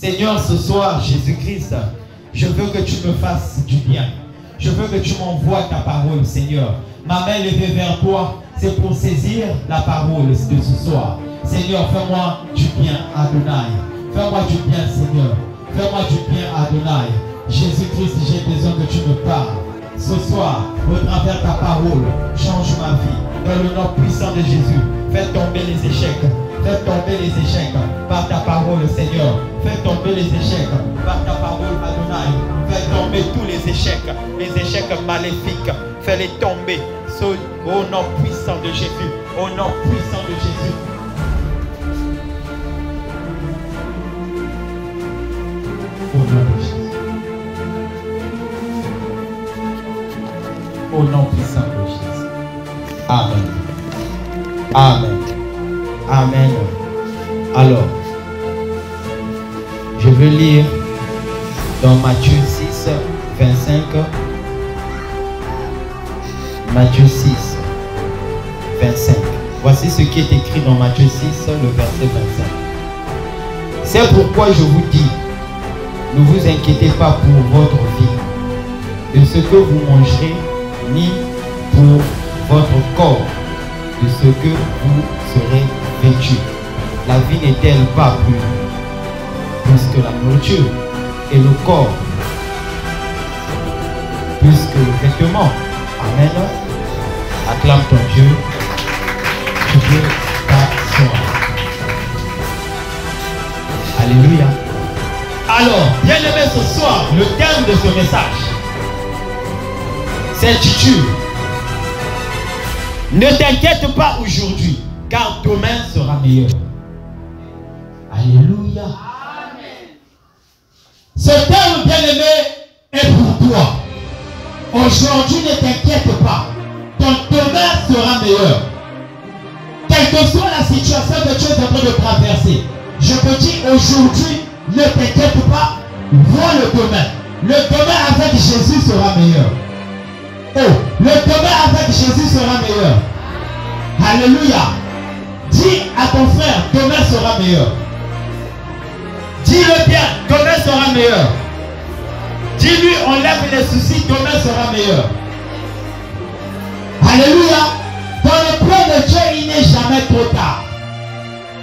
Seigneur, ce soir, Jésus-Christ, je veux que tu me fasses du bien. Je veux que tu m'envoies ta parole, Seigneur. Ma main levée vers toi, c'est pour saisir la parole de ce soir. Seigneur, fais-moi du bien, Adonai. Fais-moi du bien, Seigneur. Fais-moi du bien, Adonai. Jésus-Christ, j'ai besoin que tu me parles. Ce soir, au travers ta parole, change ma vie. Dans le nom puissant de Jésus, fais tomber les échecs. Fais tomber les échecs par ta parole, Seigneur. Fais tomber les échecs par ta parole, Adonai. Fais tomber tous les échecs maléfiques. Fais-les tomber au nom puissant de Jésus. Au nom puissant de Jésus. Au nom de Jésus. Au nom puissant de Jésus. Amen. Amen. Amen. Alors, je veux lire dans Matthieu 6, 25. Matthieu 6, 25. Voici ce qui est écrit dans Matthieu 6, le verset 25. C'est pourquoi je vous dis, ne vous inquiétez pas pour votre vie, de ce que vous mangerez, ni pour votre corps, de ce que vous serez vêtu. La vie n'est-elle pas plus que la nourriture, et le corps plus que le vêtement? Amen. Acclame ton Dieu. Tu peux t'asseoir. Alléluia. Alors, bien aimé, ce soir, le thème de ce message s'intitule « Ne t'inquiète pas aujourd'hui, car demain sera meilleur. » Alléluia. Amen. Ce thème, bien aimé, est pour toi. Aujourd'hui, ne t'inquiète pas. Ton demain sera meilleur. Quelle que soit la situation que tu es en train de traverser, je te dis aujourd'hui, ne t'inquiète pas, vois le demain. Le demain avec Jésus sera meilleur. Oh, le demain avec Jésus sera meilleur. Alléluia. Dis à ton frère, demain sera meilleur. Dis-le bien, demain sera meilleur. Dis-lui, enlève les soucis, demain sera meilleur. Alléluia. Dans le plan de Dieu, il n'est jamais trop tard.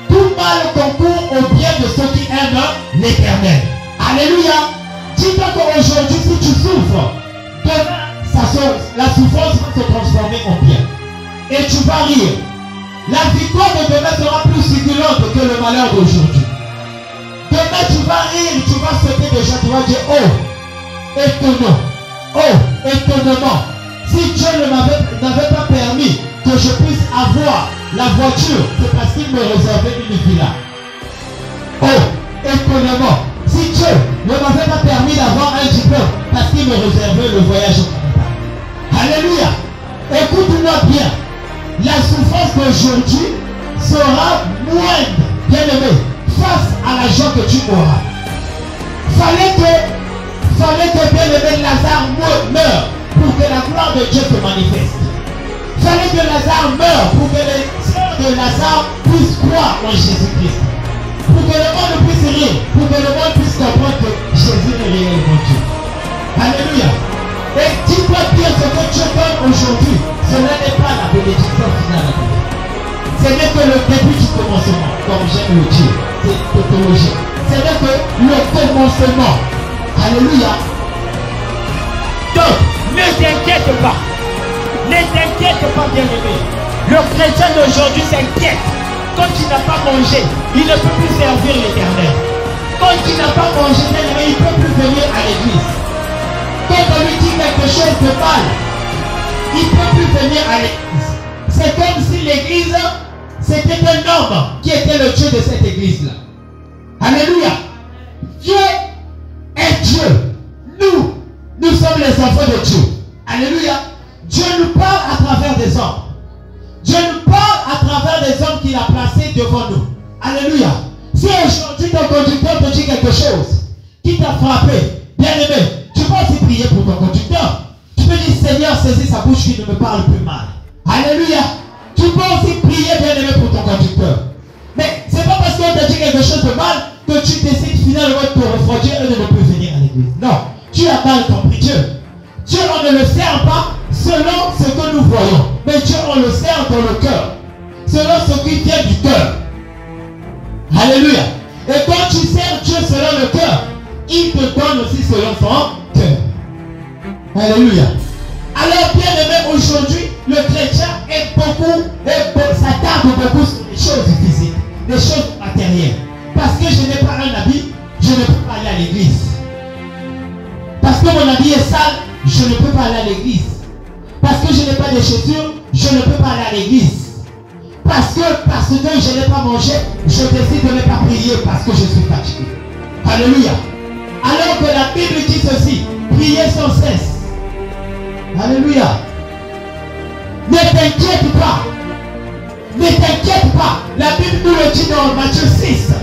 Tout mal concourt au bien de ceux qui aiment l'Éternel. Alléluia. Dis-toi qu'aujourd'hui, si tu souffres, demain, la souffrance va se transformer en bien. Et tu vas rire. La victoire de demain sera plus succulente que le malheur d'aujourd'hui. Demain, tu vas rire, tu vas sauter déjà, tu vas dire, oh, étonnant, oh, étonnement. Si Dieu ne m'avait pas permis que je puisse avoir la voiture, c'est parce qu'il me réservait une villa. Oh, étonnamment. Si Dieu ne m'avait pas permis d'avoir un diplôme, parce qu'il me réservait le voyage au Canada. Alléluia. Écoute-moi bien. La souffrance d'aujourd'hui sera moindre, bien aimé, face à la joie que tu auras. Fallait que bien aimé Lazare meure pour que la gloire de Dieu se manifeste. Fallait que Lazare meure pour que les sœurs de Lazare puissent croire en Jésus-Christ. Pour que le monde puisse rire, pour que le monde puisse comprendre que Jésus est réellement Dieu. Alléluia. Et dis-toi bien ce que Dieu donne aujourd'hui, ce n'est pas la bénédiction finale. Ce n'est que le début du commencement, comme j'aime le dire. C'est tautologique. Ce n'est que le commencement. Alléluia. Donc, ne t'inquiète pas. Ne t'inquiète pas, bien-aimé. Le chrétien d'aujourd'hui s'inquiète. Quand il n'a pas mangé, il ne peut plus servir l'Éternel. Quand il n'a pas mangé, bien-aimé, il ne peut plus venir à l'église. Quand on lui dit quelque chose de mal, il ne peut plus venir à l'église. C'est comme si l'église, c'était un homme qui était le Dieu de cette église-là. Alléluia. Dieu est Dieu. Nous sommes les enfants de Dieu. Alléluia. Dieu nous parle à travers des hommes. Dieu nous parle à travers des hommes qu'il a placés devant nous. Alléluia. Si aujourd'hui ton conducteur te dit quelque chose qui t'a frappé, bien aimé, tu peux aussi prier pour ton conducteur. Tu peux dire, Seigneur, saisis sa bouche qui ne me parle plus mal. Alléluia. Tu peux aussi prier, bien aimé, pour ton conducteur. Mais c'est pas parce qu'on te dit quelque chose de mal que que tu décides finalement de te refroidir et de ne plus venir à l'église. Non, tu as mal compris Dieu. Dieu, on ne le sert pas selon ce que nous voyons. Mais Dieu, on le sert dans le cœur. Selon ce qui vient du cœur. Alléluia. Et quand tu sers Dieu selon le cœur, il te donne aussi selon son cœur. Alléluia. Alors, bien aimé, aujourd'hui, le chrétien s'attarde beaucoup sur les choses physiques, les choses matérielles. Parce que je n'ai pas un habit, je ne peux pas aller à l'église. Parce que mon habit est sale, je ne peux pas aller à l'église. Parce que je n'ai pas de chaussures, je ne peux pas aller à l'église. Parce que je n'ai pas mangé, je décide de ne pas prier parce que je suis fatigué. Alléluia. Alors que la Bible dit ceci, priez sans cesse. Alléluia. Ne t'inquiète pas. Ne t'inquiète pas. La Bible nous le dit dans Matthieu 6.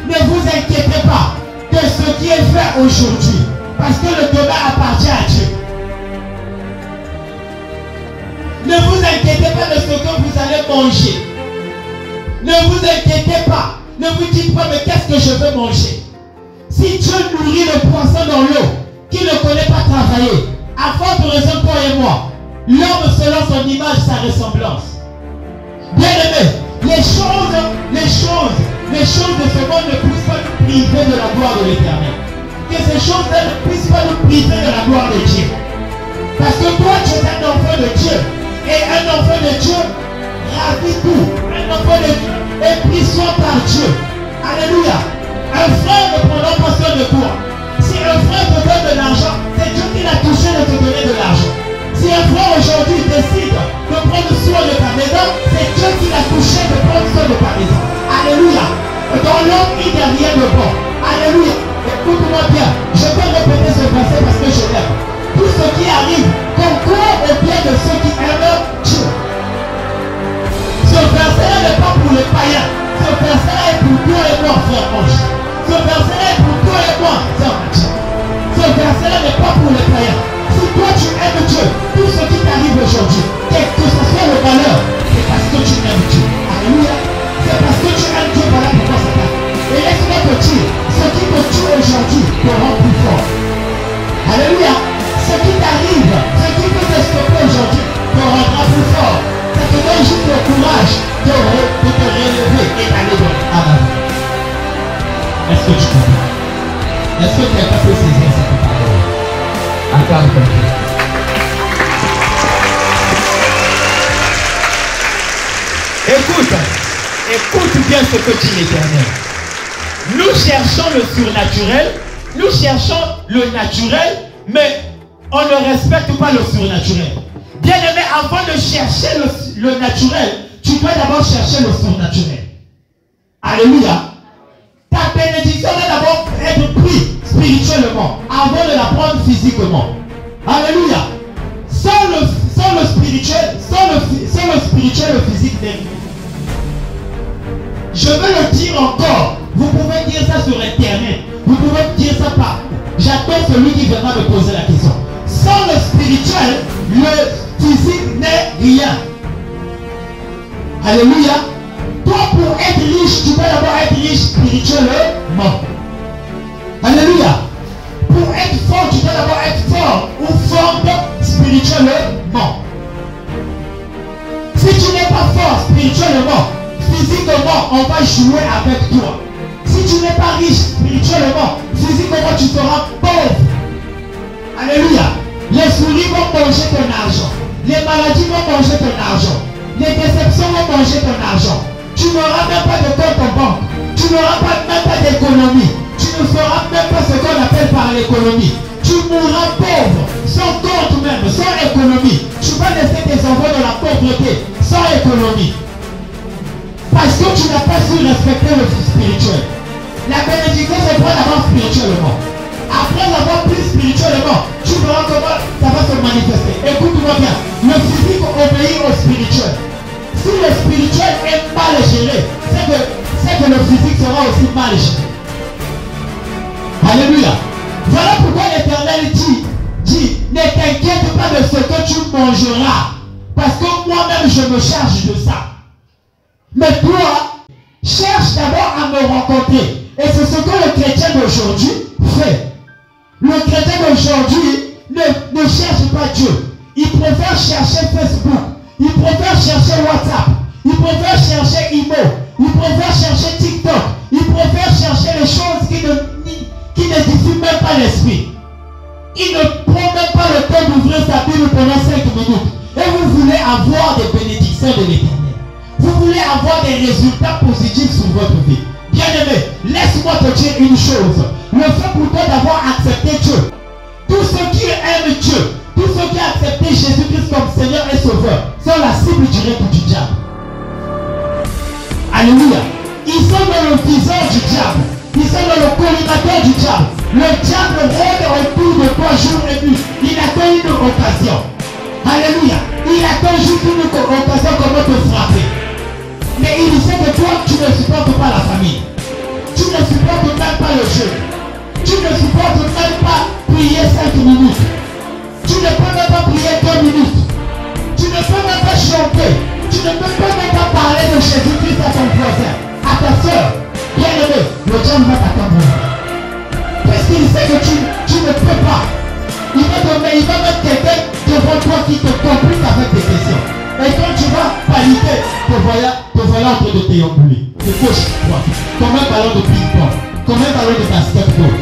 Ne vous inquiétez pas de ce qui est fait aujourd'hui. Parce que le demain appartient à Dieu. Ne vous inquiétez pas de ce que vous allez manger. Ne vous inquiétez pas. Ne vous dites pas, mais qu'est-ce que je veux manger? Si Dieu nourrit le poisson dans l'eau, qui ne connaît pas travailler, à forte raison, toi et moi, l'homme selon son image, sa ressemblance. Bien aimé, les choses de ce monde ne puissent pas nous priver de la gloire de l'Éternel. Que ces choses-là ne puissent pas nous priver de la gloire de Dieu. Parce que toi, tu es un enfant de Dieu. Et un enfant de Dieu ravit tout. Un enfant de Dieu est pris soin par Dieu. Alléluia. Un frère ne prendra pas soin de toi. Si un frère te donne de l'argent, c'est Dieu qui l'a touché de te donner de l'argent. Si un frère aujourd'hui décide de prendre soin de ta maison, c'est Dieu qui l'a touché de prendre soin de ta maison. Alléluia. Dans l'homme, il n'y a rien de bon. Alléluia. Écoute-moi bien. Je peux répéter ce verset parce que je l'aime. Tout ce qui arrive concourt au bien de ceux qui aiment Dieu. Ce verset-là n'est pas pour les païens. Ce verset-là est pour toi et moi, frère Ange. Ce verset-là est pour toi et moi, frère Mathieu. Ce verset-là n'est pas pour les païens. Si toi tu aimes Dieu, tout ce qui t'arrive aujourd'hui, quel que ce soit le malheur, c'est parce que tu aimes Dieu. Alléluia. C'est parce que tu aimes Dieu, voilà pourquoi ça t'arrive. Et laisse-moi te dire, ce qui te tue aujourd'hui te rend plus fort. Alléluia. Ce qui t'arrive, ce qui peut te stopper aujourd'hui, te rendra plus fort. Ça te donne juste le courage de te relever et d'aller dans l'avant. Est-ce que tu comprends? Est-ce que quelqu'un peut saisir cette parole? Acclame comme ça. Écoute bien ce que dit l'Éternel. Nous cherchons le surnaturel, nous cherchons le naturel, mais on ne respecte pas le surnaturel. Bien aimé, avant de chercher le naturel, tu dois d'abord chercher le surnaturel. Alléluia. Ta bénédiction doit d'abord être prise spirituellement avant de la prendre physiquement. Alléluia. Sans le spirituel, le physique n'est rien. Je veux le dire encore. Vous pouvez dire ça sur Internet. Vous pouvez dire ça partout. J'attends celui qui viendra me poser la question. Sans le spirituel, le physique n'est rien. Alléluia. Toi, pour être riche, tu dois d'abord être riche spirituellement. Alléluia. Pour être fort, tu dois d'abord être fort ou forte spirituellement. Si tu n'es pas fort spirituellement, physiquement, on va jouer avec toi. Si tu n'es pas riche spirituellement, physiquement, tu seras pauvre. Alléluia. Les souris vont manger ton argent. Les maladies vont manger ton argent. Les déceptions vont manger ton argent. Tu n'auras même pas de compte en banque. Tu n'auras même pas d'économie. Tu ne sauras même pas ce qu'on appelle par l'économie. Tu mourras pauvre, sans compte même, sans économie. Tu vas laisser tes enfants dans la pauvreté, sans économie. Parce que tu n'as pas su respecter le spirituel. La bénédiction se prend d'abord spirituellement. Après avoir pris spirituellement, tu verras comment ça va se manifester. Écoute-moi bien. Le physique obéit au spirituel. Si le spirituel est mal géré, c'est que le physique sera aussi mal géré. Alléluia. Voilà pourquoi l'Éternel dit, ne t'inquiète pas de ce que tu mangeras. Parce que moi-même je me charge de ça. Mais toi, cherche d'abord à me rencontrer. Et c'est ce que le chrétien d'aujourd'hui fait. Le chrétien d'aujourd'hui ne cherche pas Dieu. Il préfère chercher Facebook. Il préfère chercher WhatsApp. Il préfère chercher Imo. Il préfère chercher TikTok. Il préfère chercher les choses qui n'édifient même pas l'esprit. Il ne prend même pas le temps d'ouvrir sa Bible pendant 5 minutes. Et vous voulez avoir des bénédictions de l'Éternel. Vous voulez avoir des résultats positifs sur votre vie. Bien-aimé, laisse-moi te dire une chose. Le fait pour toi d'avoir accepté Dieu, tous ceux qui aiment Dieu, tous ceux qui ont accepté Jésus-Christ comme Seigneur et Sauveur, sont la cible directe du diable. Alléluia. Ils sont dans le viseur du diable. Ils sont dans le collimateur du diable. Le diable rôde autour de toi jour et nuit. Il attend une occasion. Alléluia. Il attend juste une occasion comment te frapper. Mais il sait que toi, tu ne supportes pas la famille. Tu ne supportes même pas le jeu. Tu ne supportes même pas prier 5 minutes. Tu ne peux même pas prier 2 minutes. Tu ne peux même pas chanter. Tu ne peux même pas parler de Jésus-Christ à ton voisin, à ta soeur. Bien-aimé, le diable va t'attendre. Parce qu'il sait que tu ne peux pas. Il va mettre quelqu'un devant toi qui te complique avec des questions. Et quand tu vas paniquer, te voilà en train de t'éambuler. De gauche, droite. Comme un ballon de ping-pong. Comme un ballon de basketball.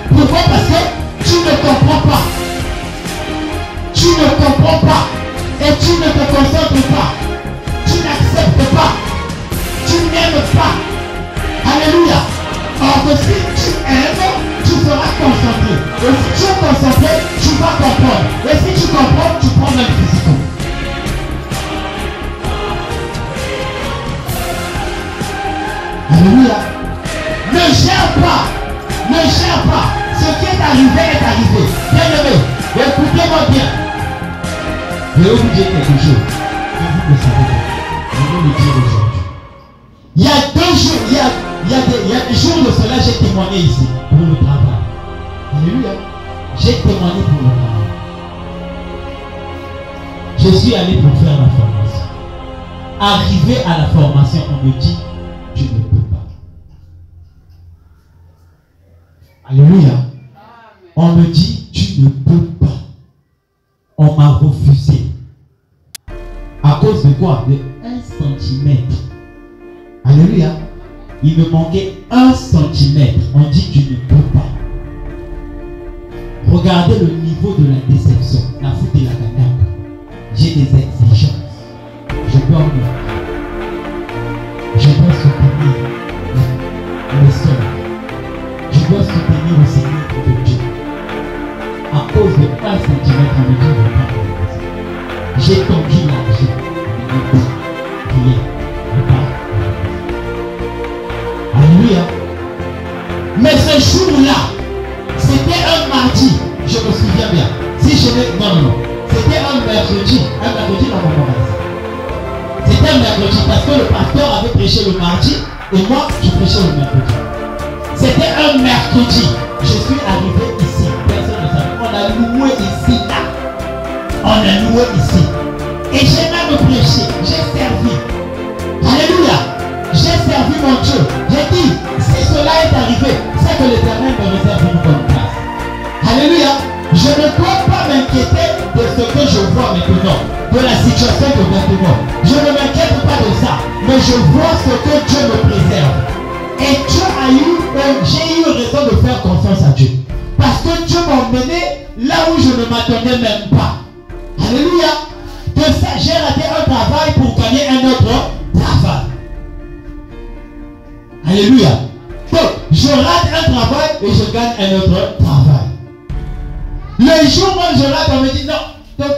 Pourquoi? Parce que tu ne comprends pas. Tu ne comprends pas. Et tu ne te concentres pas. Tu n'acceptes pas. Tu n'aimes pas. Alléluia. Or que si tu aimes, tu seras concentré. Et si tu es concentré, tu vas comprendre. Et si tu comprends, tu prends même physiquement. Alléluia. Ne gère pas. Ne gère pas. Ce qui est arrivé est arrivé. Bien-aimé, écoutez-moi bien. Je vais vous dire quelque chose. Et vous ne savez pas. Je vais le dire aujourd'hui. Il y a 2 jours, il y a des jours de cela, j'ai témoigné ici pour le travail. Alléluia. J'ai témoigné pour le travail. Je suis allé pour faire la formation. Arrivé à la formation, on me dit, tu ne peux pas. Alléluia. On me dit, tu ne peux pas. On m'a refusé. À cause de quoi? De 1 centimètre. Alléluia. Il me manquait 1 centimètre. On dit, tu ne peux pas. Regardez le niveau de la déception. La faute de la cadavre. J'ai des exigences. Je dois me... Je dois soutenir les soeurs. Je dois soutenir le Seigneur de Dieu. À cause de 1 centimètre, on me dit, je ne peux pas. J'ai tendu l'argent. Je ne peux pas prier. Je ne peux pas. Alléluia. Mais ce jour-là, c'était un mardi. Je me souviens bien. Si je n'ai... Non. C'était un mercredi. Un mercredi dans mon magasin. C'était un mercredi parce que le pasteur avait prêché le mardi et moi, je prêchais le mercredi. C'était un mercredi. Je suis arrivé ici. Personne ne savait. On a loué ici, là. On a loué ici. Et j'ai même prêché. J'ai servi. Alléluia. J'ai servi mon Dieu. J'ai dit, si cela est arrivé, c'est que l'Éternel me réserve une bonne place. Alléluia. Je ne dois pas m'inquiéter de ce que je vois maintenant, de la situation de maintenant. Je ne m'inquiète pas de ça, mais je vois ce que Dieu me préserve. Et j'ai eu raison de faire confiance à Dieu. Parce que Dieu m'a emmené là où je ne m'attendais même pas. Alléluia. De ça, j'ai raté un travail pour gagner un autre travail. Alléluia. Donc, je rate un travail et je gagne un autre travail. Le jour où je rate, on me dit non. Donc,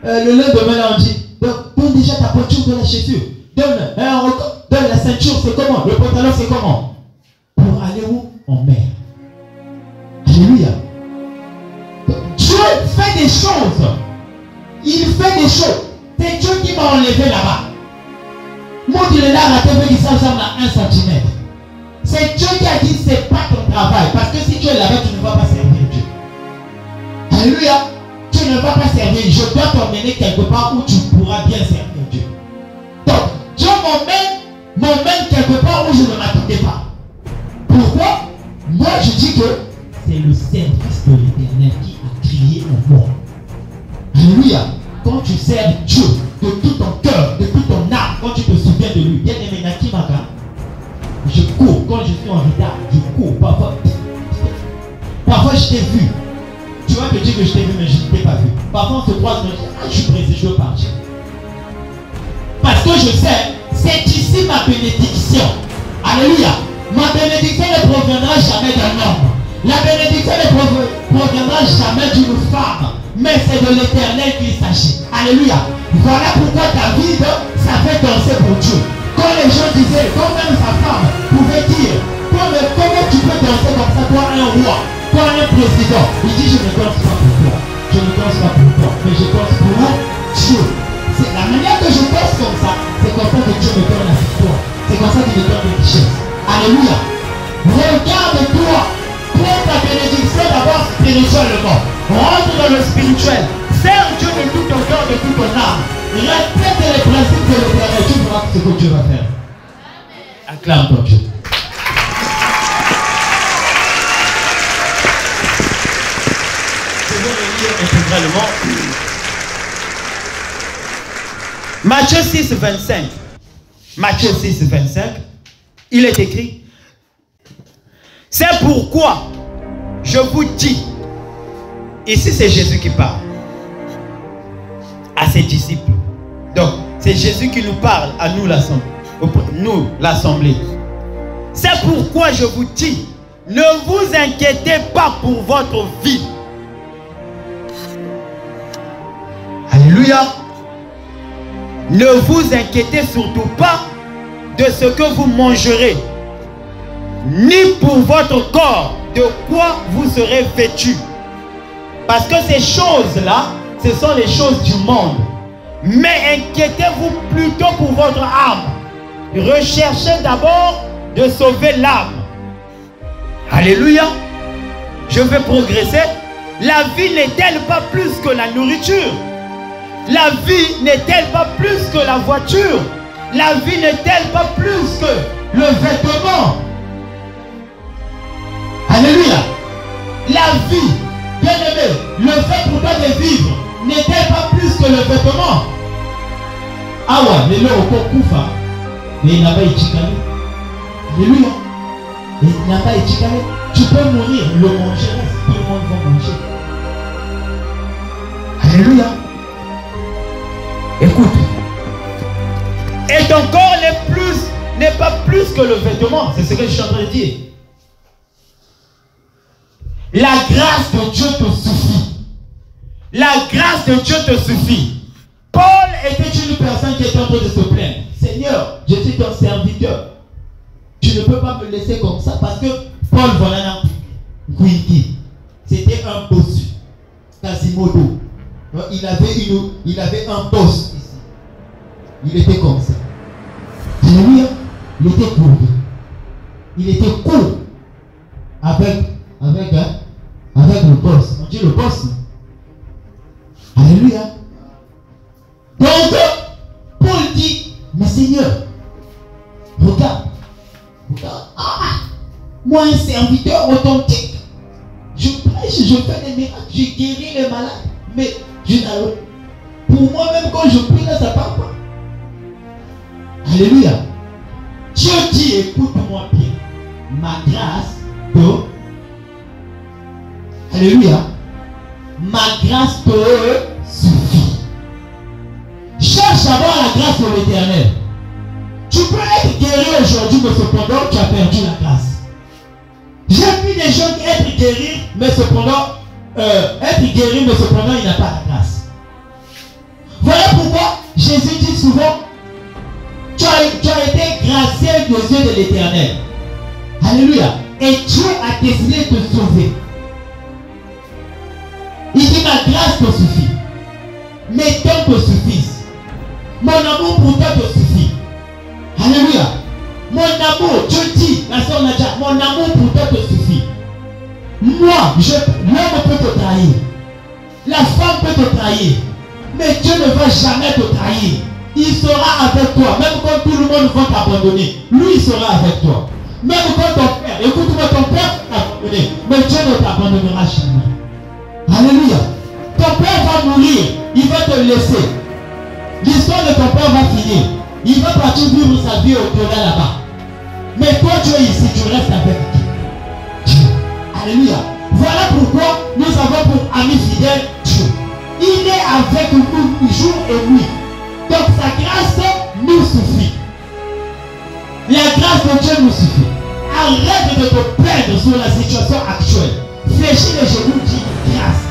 le lendemain, là, on dit, donc, donne déjà ta pointure de la chaussure. Donne la ceinture, c'est comment? Le pantalon, c'est comment? Pour aller où? En mer. Alléluia. Donc, Dieu fait des choses. Il fait des choses. C'est Dieu qui m'a enlevé là-bas. Moi, qui l'ai raté, qui ressemble à 1 centimètre. C'est Dieu qui a dit, c'est pas ton travail. Parce que si tu es là-bas, tu ne vas pas servir Dieu. Alléluia. Tu ne vas pas servir. Je dois t'emmener quelque part où tu pourras bien servir Dieu. Donc, Dieu m'emmène quelque part où je ne m'attendais pas. Pourquoi? Moi je dis que c'est le service de l'Éternel qui a crié en moi. Alléluia. Quand tu sers Dieu de tout ton cœur, de toute ton âme, quand tu te souviens de lui, bien aimé Nakimaka, je cours. Quand je suis en retard, je cours. Parfois je t'ai vu. Tu vas me dire que je t'ai vu, mais je ne t'ai pas vu. Parfois on se croise, je suis pressé, je veux partir. Parce que je sais, c'est ici ma bénédiction. Alléluia. Ma bénédiction ne proviendra jamais d'un homme. La bénédiction ne proviendra jamais d'une femme. Mais c'est de l'Éternel qu'il s'agit. Alléluia. Voilà pourquoi David, ça fait danser pour Dieu. Quand les gens disaient, quand même sa femme pouvait dire, comment tu peux danser comme ça, toi un roi, toi un président. Il dit, je ne danse pas pour toi. Je ne danse pas pour toi, mais je danse pour Dieu. C'est la manière que je danse comme ça, c'est comme ça que Dieu me donne la victoire. C'est comme ça qu'il me donne la richesse. Alléluia. Regarde-toi. Prends ta bénédiction d'abord spirituellement. Rentre dans le spirituel. Sers Dieu de tout ton cœur, de toute ton âme. Respecte les principes de l'Éternel. Tu verras ce que Dieu va faire. Acclame ton Dieu. Je vais le lire intégralement. Matthieu 6, 25. Matthieu 6, 25. Il est écrit. C'est pourquoi je vous dis, ici c'est Jésus qui parle à ses disciples. Donc c'est Jésus qui nous parle à nous l'assemblée. C'est pourquoi je vous dis, ne vous inquiétez pas pour votre vie. Alléluia. Ne vous inquiétez surtout pas de ce que vous mangerez, ni pour votre corps, de quoi vous serez vêtus. Parce que ces choses-là, ce sont les choses du monde. Mais inquiétez-vous plutôt pour votre âme. Recherchez d'abord de sauver l'âme. Alléluia. Je vais progresser. La vie n'est-elle pas plus que la nourriture? La vie n'est-elle pas plus que la voiture? La vie n'est-elle pas plus que le vêtement? Alléluia. La vie, bien aimé, le fait pour toi de vivre n'est-elle pas plus que le vêtement? Ah ouais, mais là au Koufa, mais il n'a pas été calé. Alléluia. Il n'a pas été calé. Tu peux mourir, le manger reste, tout le monde va manger. Alléluia. Écoute. Et ton corps n'est pas plus que le vêtement. C'est ce que je suis en train de dire. La grâce de Dieu te suffit. La grâce de Dieu te suffit. Paul était une personne qui était en train de se plaindre. Seigneur, je suis ton serviteur. Tu ne peux pas me laisser comme ça. Parce que Paul, voilà, c'était un bossu. Quasimodo. Il avait un boss ici. Il était comme ça. Alléluia. Il était court. Il était court. Avec le boss. On dit le boss. Alléluia. Donc, Paul dit, mais Seigneur, regarde. Moi, un serviteur authentique, je prêche, je fais des miracles, je guéris les malades. Mais, pour moi-même, quand je prie là, ça part pas. Alléluia. Dieu dit, écoute-moi bien. Ma grâce te... Alléluia. Ma grâce te suffit. Cherche d'abord la grâce de l'Éternel. Tu peux être guéri aujourd'hui, mais cependant, tu as perdu la grâce. J'ai vu des gens être guéris, mais cependant, il n'a pas la grâce. Voilà pourquoi Jésus dit souvent, tu as été gracié aux yeux de l'Éternel. Alléluia. Et Dieu a décidé de te sauver. Il dit, ma grâce te suffit. Mes dons te suffisent. Mon amour pour toi te suffit. Alléluia. Mon amour, Dieu dit, la sœur Nadja, mon amour pour toi te suffit. Moi, l'homme peut te trahir. La femme peut te trahir. Mais Dieu ne va jamais te trahir. Il sera avec toi. Même quand tout le monde va t'abandonner, lui il sera avec toi. Même quand ton père Écoute-moi, ton père t'a abandonné, mais Dieu ne t'abandonnera jamais. Alléluia. Ton père va mourir, il va te laisser. L'histoire de ton père va finir. Il va partir vivre sa vie au-delà là-bas. Mais toi, tu es ici, tu restes avec Dieu. Alléluia. Voilà pourquoi nous avons pour ami fidèle Dieu. Il est avec nous jour et nuit. Donc sa grâce nous suffit. La grâce de Dieu nous suffit. Arrête de te plaindre sur la situation actuelle. Fléchis les genoux, dis grâce.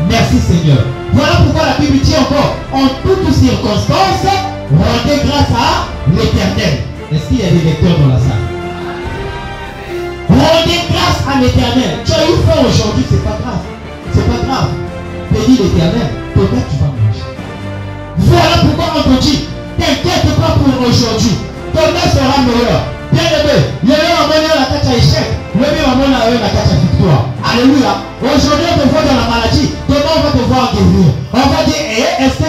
Merci Seigneur. Voilà pourquoi la Bible dit encore, en toutes circonstances, rendez grâce à l'Éternel. Est-ce qu'il y a des lecteurs dans la salle? Rendez grâce à l'Éternel. Tu as eu faim aujourd'hui, c'est pas grave. C'est pas grave. Bénis l'Éternel. Peut-être tu vas manger. Voilà pourquoi on te dit, t'inquiète pas pour aujourd'hui. Demain sera meilleur. Bien aimé, le mieux à mener la tâche à échec, le mieux à mener la tâche à victoire. Alléluia. Aujourd'hui on te voit dans la maladie, demain on va te voir guérir. On va dire, est-ce que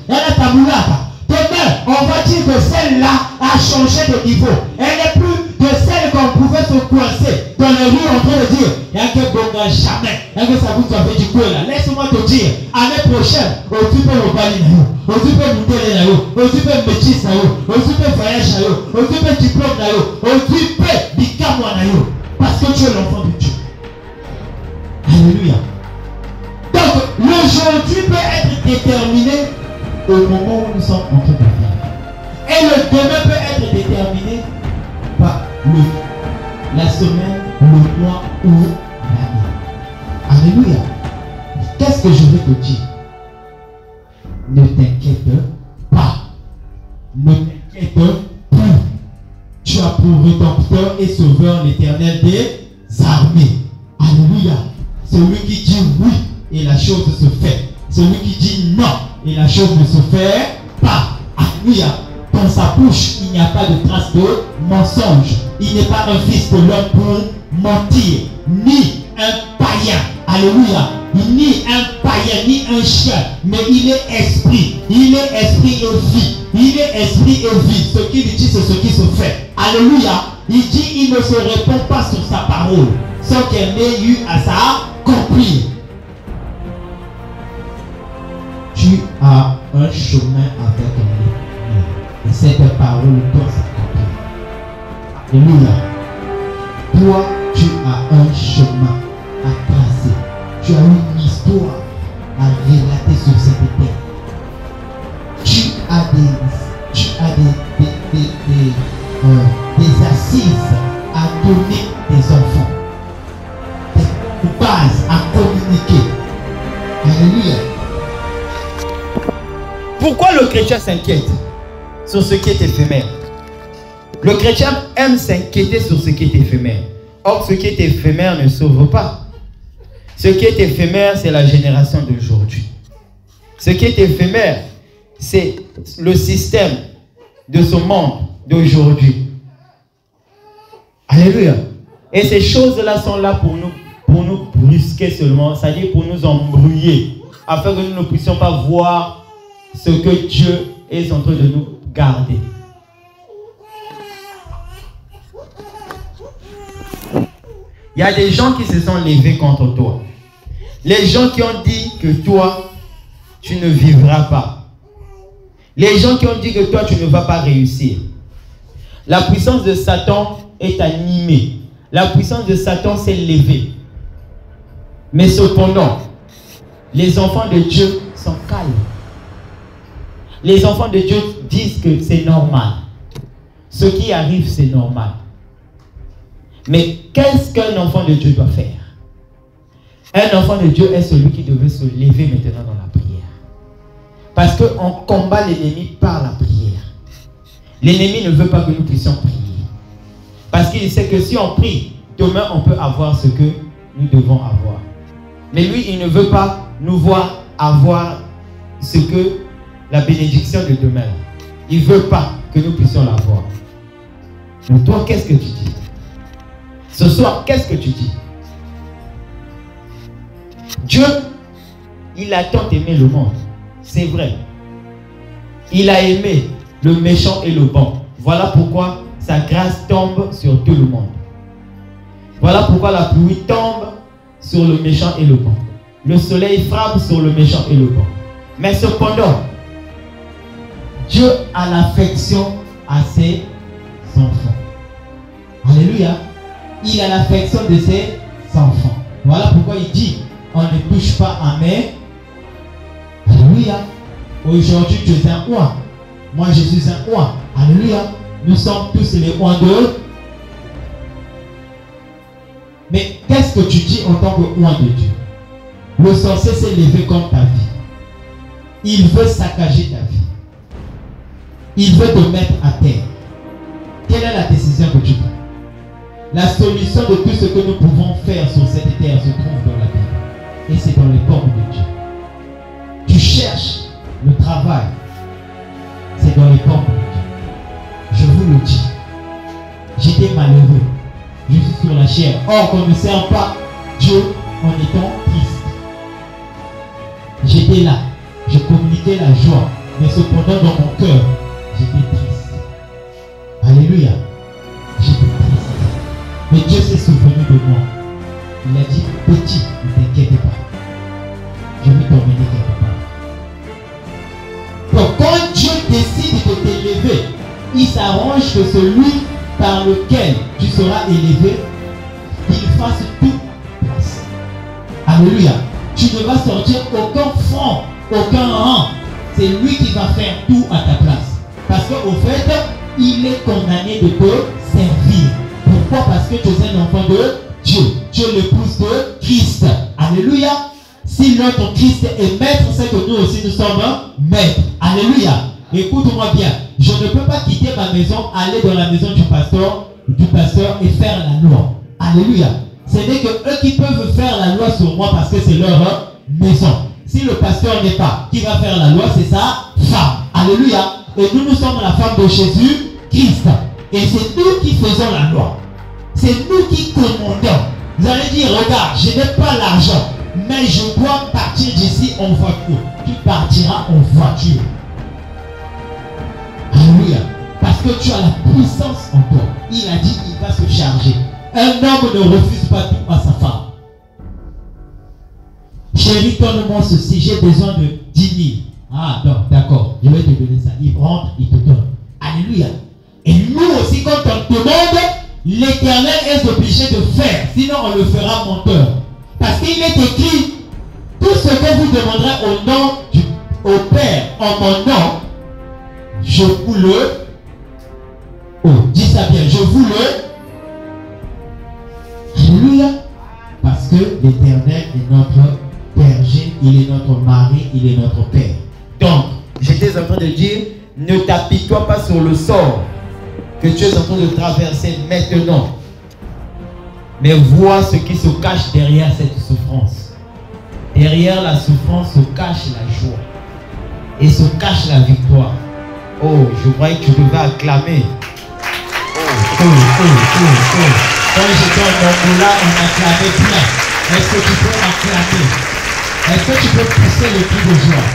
elle est ta moulata. Demain on va dire que celle-là a changé de niveau. Elle n'est plus de celle qu'on pouvait se coincer dans les rues en train de dire, il y a que bon jamais. Il y a que ça vous fait du coup là. Laisse-moi te dire, année prochaine, tu peux le balayer. Tu peux monter là, tu peux métis là, tu peux voyage là, tu peux diplôme là, tu peux become là, parce que tu es l'enfant de Dieu. Alléluia. Donc, l'aujourd'hui peut être déterminé au moment où nous sommes en train de vivre. Et le demain peut être déterminé par la semaine, le mois ou l'année. Alléluia. Qu'est-ce que je veux te dire? Ne t'inquiète pas. Ne t'inquiète plus. Tu as pour rédempteur et sauveur l'Éternel des armées. Alléluia. Celui qui dit oui et la chose se fait. Celui qui dit non et la chose ne se fait pas. Alléluia. Dans sa bouche, il n'y a pas de trace de mensonge. Il n'est pas un fils de l'homme pour mentir, ni un païen. Alléluia. Ni un païen, ni un chien, mais il est esprit. Il est esprit et vie. Il est esprit et vie. Ce qu'il dit, c'est ce qui se fait. Alléluia. Il dit, il ne se répond pas sur sa parole, sans qu'elle n'ait eu à s'accomplir. Tu as un chemin avec lui. Et cette parole doit s'accomplir. Alléluia. Toi, tu as un chemin à tracer. Tu as une histoire à relater sur cette terre. Tu as des assises à donner des enfants. Des bases à communiquer. Alléluia. Pourquoi le chrétien s'inquiète sur ce qui est éphémère? Le chrétien aime s'inquiéter sur ce qui est éphémère. Or, ce qui est éphémère ne sauve pas. Ce qui est éphémère, c'est la génération d'aujourd'hui. Ce qui est éphémère, c'est le système de ce monde d'aujourd'hui. Alléluia. Et ces choses-là sont là pour nous brusquer seulement, c'est-à-dire pour nous embrouiller, afin que nous ne puissions pas voir ce que Dieu est en train de nous garder. Il y a des gens qui se sont levés contre toi. Les gens qui ont dit que toi, tu ne vivras pas. Les gens qui ont dit que toi, tu ne vas pas réussir. La puissance de Satan est animée. La puissance de Satan s'est levée. Mais cependant, les enfants de Dieu sont calmes. Les enfants de Dieu disent que c'est normal. Ce qui arrive, c'est normal. Mais qu'est-ce qu'un enfant de Dieu doit faire? Un enfant de Dieu est celui qui devait se lever maintenant dans la prière. Parce qu'on combat l'ennemi par la prière. L'ennemi ne veut pas que nous puissions prier. Parce qu'il sait que si on prie, demain on peut avoir ce que nous devons avoir. Mais lui, il ne veut pas nous voir avoir ce que la bénédiction de demain. Il ne veut pas que nous puissions l'avoir. Mais toi, qu'est-ce que tu dis? Ce soir, qu'est-ce que tu dis? Dieu, il a tant aimé le monde. C'est vrai. Il a aimé le méchant et le bon. Voilà pourquoi sa grâce tombe sur tout le monde. Voilà pourquoi la pluie tombe sur le méchant et le bon. Le soleil frappe sur le méchant et le bon. Mais cependant, Dieu a l'affection à ses enfants. Alléluia. Il a l'affection de ses enfants. Voilà pourquoi il dit, on ne touche pas à mes. Alléluia. Aujourd'hui, tu es un oint. Moi, je suis un oint. Alléluia. Nous sommes tous les oints de. Mais qu'est-ce que tu dis en tant que oint de Dieu? Le sorcier s'est levé contre ta vie. Il veut saccager ta vie. Il veut te mettre à terre. Quelle est la décision que tu prends? La solution de tout ce que nous pouvons faire sur cette terre se trouve dans la Bible. Et c'est dans les corps de Dieu. Tu cherches le travail. C'est dans les corps de Dieu. Je vous le dis. J'étais malheureux. Je suis sur la chair. Or, qu'on ne sert pas Dieu en étant triste. J'étais là. Je communiquais la joie. Mais cependant, dans mon cœur, j'étais triste. Alléluia. J'étais triste. Mais Dieu s'est souvenu de moi. Il a dit, petit, ne t'inquiète pas. Je vais t'emmener quelque part. Donc quand Dieu décide de t'élever, il s'arrange que celui par lequel tu seras élevé, il fasse toute place. Alléluia. Tu ne vas sortir aucun franc, aucun rang. C'est lui qui va faire tout à ta place. Parce qu'au fait, il est condamné de te servir. Pourquoi? Parce que tu es un enfant de Dieu. Tu es l'épouse de Christ. Alléluia. Si notre Christ est maître, c'est que nous aussi nous sommes maîtres. Alléluia. Écoute-moi bien. Je ne peux pas quitter ma maison, aller dans la maison du pasteur et faire la loi. Alléluia. Ce n'est que eux qui peuvent faire la loi sur moi parce que c'est leur maison. Si le pasteur n'est pas, qui va faire la loi, c'est sa femme. Alléluia. Et nous sommes la femme de Jésus-Christ. Et c'est nous qui faisons la loi. C'est nous qui commandons. Vous allez dire, regarde, je n'ai pas l'argent, mais je dois partir d'ici en voiture. Tu partiras en voiture. Alléluia. Parce que tu as la puissance en toi. Il a dit qu'il va se charger. Un homme ne refuse pas tout à sa femme. Chérie, donne-moi ceci, j'ai besoin de 10 000. Ah, donc, d'accord, je vais te donner ça. Il rentre, il te donne. Alléluia. Et nous aussi, quand on demande, l'Éternel est obligé de faire. Sinon, on le fera menteur. Parce qu'il est écrit, tout ce que vous demanderez au nom au Père, en mon nom, je vous le... Oh, dis ça bien, je vous le... Alléluia. Parce que l'Éternel est notre berger, il est notre mari, il est notre Père. Donc, j'étais en train de dire, ne t'apitoie pas sur le sort que tu es en train de traverser maintenant. Mais vois ce qui se cache derrière cette souffrance. Derrière la souffrance se cache la joie. Et se cache la victoire. Oh, je croyais que tu devais acclamer. Quand j'étais en Angola, on acclamait plein. Est-ce que tu peux acclamer? Est-ce que tu peux pousser le cri de joie?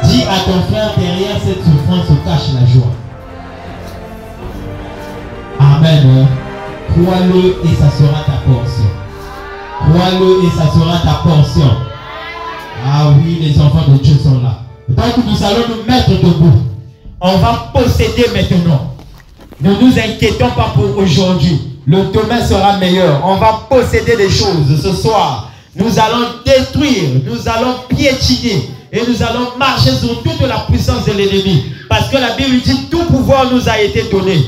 Dis à ton frère, derrière cette souffrance se cache la joie. Amen. Crois-le et ça sera ta portion. Crois-le et ça sera ta portion. Ah oui, les enfants de Dieu sont là. Donc nous allons nous mettre debout. On va posséder maintenant. Ne nous inquiétons pas pour aujourd'hui. Le demain sera meilleur. On va posséder des choses ce soir. Nous allons détruire, nous allons piétiner et nous allons marcher sur toute la puissance de l'ennemi. Parce que la Bible dit tout pouvoir nous a été donné.